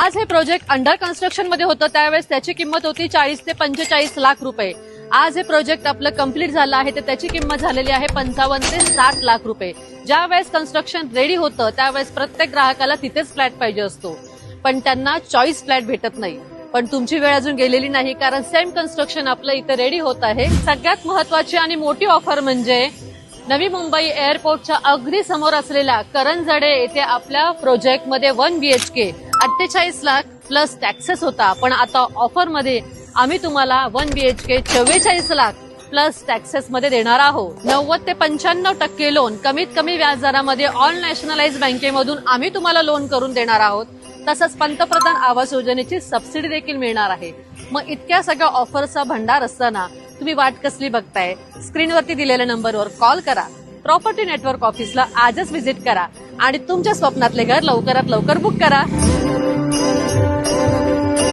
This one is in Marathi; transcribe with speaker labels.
Speaker 1: आज हे प्रोजेक्ट अंडर कन्स्ट्रक्शन मध्ये होतं त्यावेळेस त्याची किंमत होती 40 ते 45 लाख रुपये. आज हे प्रोजेक्ट आपलं कम्प्लीट झालं आहे तर त्याची किंमत झालेली आहे 55 ते 60 लाख रुपये. ज्या वेळेस कन्स्ट्रक्शन रेडी होतं त्यावेळेस प्रत्येक ग्राहकाला तिथेच फ्लॅट पाहिजे असतो, पण त्यांना चॉईस फ्लॅट भेटत नाही. पण तुमची वेळ अजून गेलेली नाही, कारण सेम कन्स्ट्रक्शन आपलं इथे रेडी होत आहे. सगळ्यात महत्वाची आणि मोठी ऑफर म्हणजे नवी मुंबई एअरपोर्टच्या अगदी समोर असलेल्या करंजडे येथे आपल्या प्रोजेक्टमध्ये 1 BHK 48 लाख प्लस टॅक्सेस होता, पण आता ऑफरमध्ये आम्ही तुम्हाला 1 BHK 44 लाख प्लस टॅक्सेस मध्ये देणार आहोत. 90 ते 95% लोन कमीत कमी व्याजदरामध्ये ऑल नॅशनलाइज बँकेमधून आम्ही तुम्हाला लोन करून देणार आहोत. तसंच पंतप्रधान आवास योजनेची सबसिडी देखील मिळणार आहे. मग इतक्या सगळ्या ऑफरचा भंडार असताना तुम्ही वाट कसली बघताय? स्क्रीनवरती दिलेल्या नंबरवर कॉल करा. प्रॉपर्टी नेटवर्क ऑफिसला आजच व्हिजिट करा आणि तुमच्या स्वप्नातले घर लवकरात लवकर बुक करा.